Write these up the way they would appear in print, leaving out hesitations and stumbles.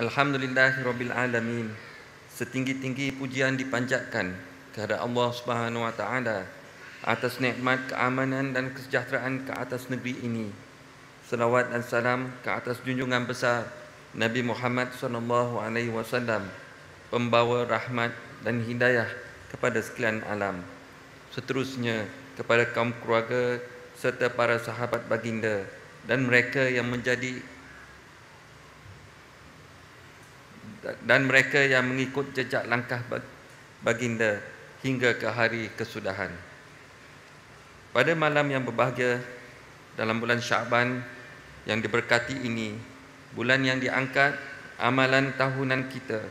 Alhamdulillahirabbil alamin. Setinggi-tinggi pujian dipanjatkan kepada Allah Subhanahu wa taala atas nikmat keamanan dan kesejahteraan ke atas negeri ini. Selawat dan salam ke atas junjungan besar Nabi Muhammad sallallahu alaihi wasallam, pembawa rahmat dan hidayah kepada sekalian alam. Seterusnya kepada kaum keluarga serta para sahabat baginda dan mereka yang mengikut jejak langkah baginda hingga ke hari kesudahan. Pada malam yang berbahagia dalam bulan Syaban yang diberkati ini, bulan yang diangkat amalan tahunan kita,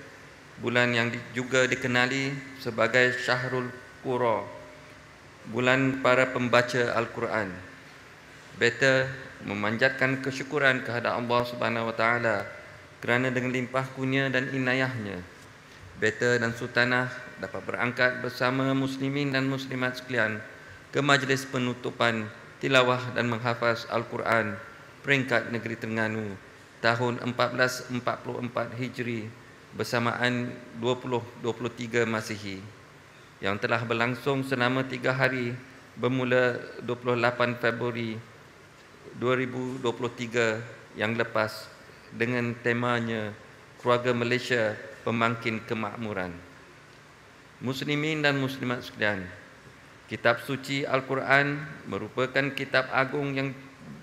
bulan yang juga dikenali sebagai Syahrul Qura, bulan para pembaca Al-Quran. Beta memanjatkan kesyukuran kehadap Allah Subhanahu wa taala kerana dengan limpah kurnia dan inayahnya, beta dan sultanah dapat berangkat bersama muslimin dan muslimat sekalian ke majlis penutupan tilawah dan menghafaz Al-Quran peringkat negeri Terengganu tahun 1444 Hijri bersamaan 2023 Masihi yang telah berlangsung selama 3 hari bermula 28 Februari 2023 yang lepas dengan temanya Keluarga Malaysia Pemangkin Kemakmuran. Muslimin dan muslimat sekalian, kitab suci Al-Quran merupakan kitab agung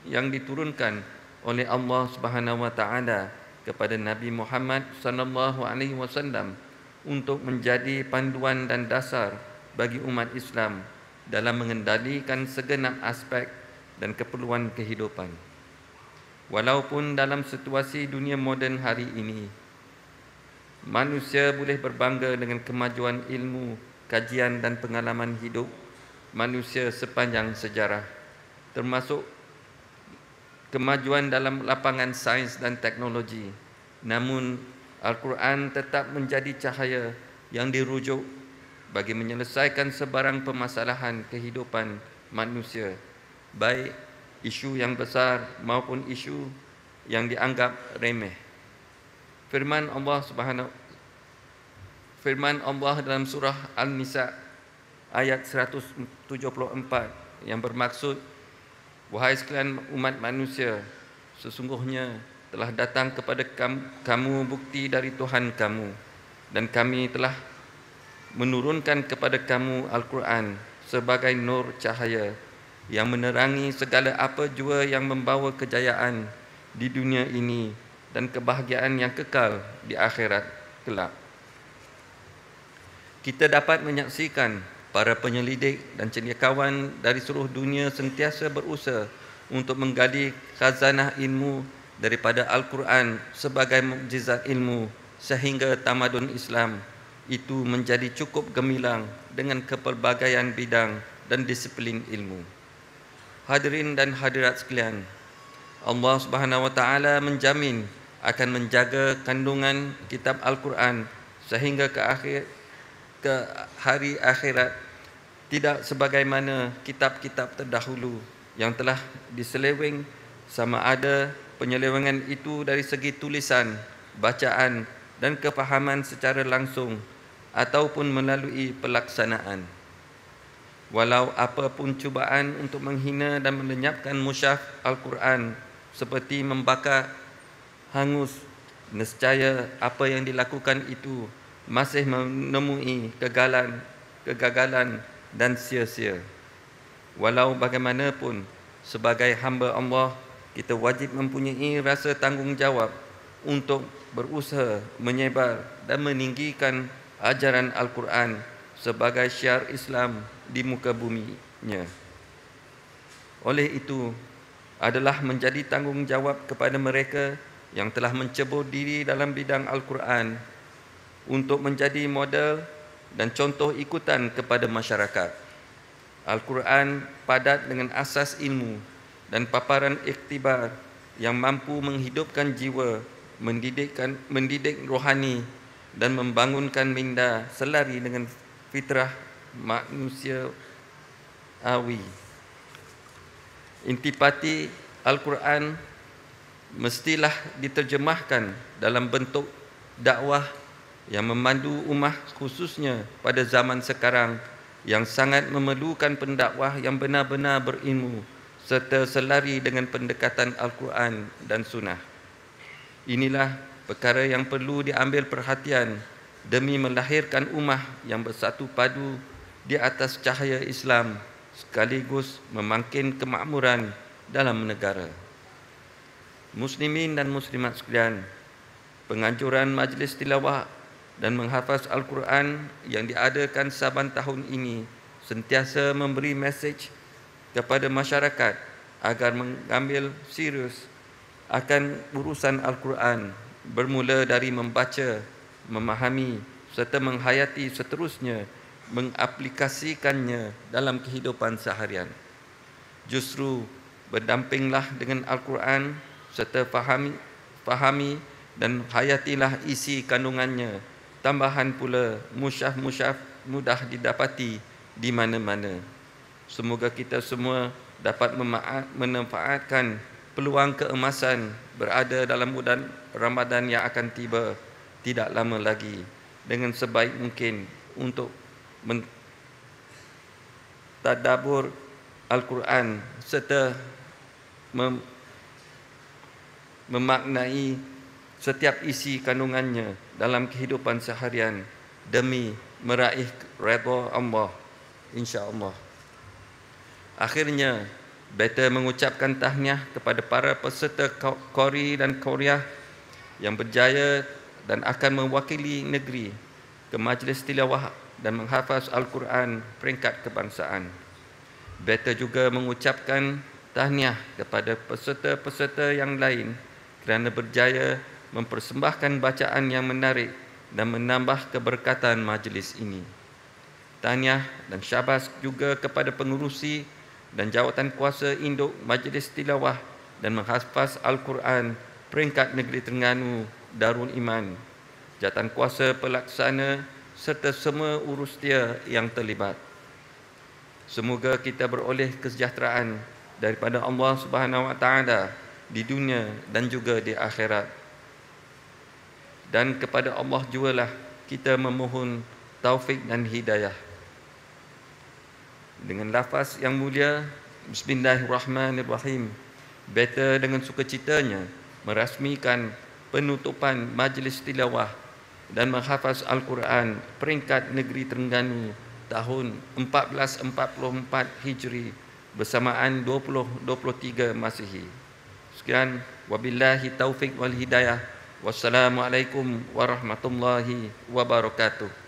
yang diturunkan oleh Allah Subhanahu wa taala kepada Nabi Muhammad sallallahu alaihi wasallam untuk menjadi panduan dan dasar bagi umat Islam dalam mengendalikan segenap aspek dan keperluan kehidupan. Walaupun dalam situasi dunia moden hari ini, manusia boleh berbangga dengan kemajuan ilmu, kajian dan pengalaman hidup manusia sepanjang sejarah, termasuk kemajuan dalam lapangan sains dan teknologi. Namun, Al-Quran tetap menjadi cahaya yang dirujuk bagi menyelesaikan sebarang permasalahan kehidupan manusia, baik isu yang besar maupun isu yang dianggap remeh. Firman Allah dalam surah An-Nisa ayat 174 yang bermaksud, wahai sekalian umat manusia, sesungguhnya telah datang kepada kamu bukti dari Tuhan kamu, dan kami telah menurunkan kepada kamu Al-Quran sebagai nur cahaya yang menerangi segala apa jua yang membawa kejayaan di dunia ini dan kebahagiaan yang kekal di akhirat kelak. Kita dapat menyaksikan para penyelidik dan cendekiawan dari seluruh dunia sentiasa berusaha untuk menggali khazanah ilmu daripada Al-Quran sebagai mukjizat ilmu sehingga tamadun Islam itu menjadi cukup gemilang dengan kepelbagaian bidang dan disiplin ilmu. Hadirin dan hadirat sekalian, Allah Subhanahu wa taala menjamin akan menjaga kandungan kitab Al-Quran sehingga ke hari akhirat, tidak sebagaimana kitab-kitab terdahulu yang telah diseleweng, sama ada penyelewengan itu dari segi tulisan, bacaan dan kefahaman secara langsung ataupun melalui pelaksanaan. Walau apapun cubaan untuk menghina dan melenyapkan mushaf Al-Quran seperti membakar hangus, nescaya apa yang dilakukan itu masih menemui kegagalan dan sia-sia. Walau bagaimanapun, sebagai hamba Allah, kita wajib mempunyai rasa tanggungjawab untuk berusaha menyebar dan meninggikan ajaran Al-Quran sebagai syiar Islam di muka buminya. Oleh itu, adalah menjadi tanggungjawab kepada mereka yang telah mencebur diri dalam bidang Al-Quran untuk menjadi model dan contoh ikutan kepada masyarakat. Al-Quran padat dengan asas ilmu dan paparan iktibar yang mampu menghidupkan jiwa, mendidik rohani dan membangunkan minda selari dengan fitrah manusia awi. Intipati Al-Quran mestilah diterjemahkan dalam bentuk dakwah yang memandu ummah, khususnya pada zaman sekarang yang sangat memerlukan pendakwah yang benar-benar berilmu serta selari dengan pendekatan Al-Quran dan Sunnah. Inilah perkara yang perlu diambil perhatian demi melahirkan ummah yang bersatu padu di atas cahaya Islam sekaligus memangkin kemakmuran dalam negara. Muslimin dan muslimat sekalian, penganjuran majlis tilawah dan menghafaz Al-Quran yang diadakan saban tahun ini sentiasa memberi mesej kepada masyarakat agar mengambil serius akan urusan Al-Quran, bermula dari membaca, memahami serta menghayati, seterusnya mengaplikasikannya dalam kehidupan seharian. Justru berdampinglah dengan Al-Quran serta fahami dan hayatilah isi kandungannya. Tambahan pula musyaf-musyaf mudah didapati di mana-mana. Semoga kita semua dapat memanfaatkan peluang keemasan berada dalam bulan Ramadan yang akan tiba tidak lama lagi dengan sebaik mungkin untuk mentadabur Al-Quran serta memaknai setiap isi kandungannya dalam kehidupan seharian demi meraih redha Allah, insya-Allah. Akhirnya, beta mengucapkan tahniah kepada para peserta Qori dan Qoriah yang berjaya dan akan mewakili negeri ke majlis tilawah dan menghafaz Al-Quran peringkat kebangsaan. Beta juga mengucapkan tahniah kepada peserta-peserta yang lain kerana berjaya mempersembahkan bacaan yang menarik dan menambah keberkatan majlis ini. Tahniah dan syabas juga kepada pengurusi dan jawatan kuasa induk Majlis Tilawah dan Menghafaz Al-Quran peringkat negeri Terengganu Darul Iman, jawatan kuasa pelaksana serta semua urus dia yang terlibat. Semoga kita beroleh kesejahteraan daripada Allah Subhanahu Wa Taala di dunia dan juga di akhirat. Dan kepada Allah jugalah kita memohon taufik dan hidayah. Dengan lafaz yang mulia, Bismillahirrahmanirrahim, beta dengan sukacitanya merasmikan penutupan majlis tilawah dan menghafaz Al-Quran peringkat negeri Terengganu tahun 1444 Hijri bersamaan 2023 Masihi. Sekian, wabillahi taufik wal hidayah. Wassalamualaikum warahmatullahi wabarakatuh.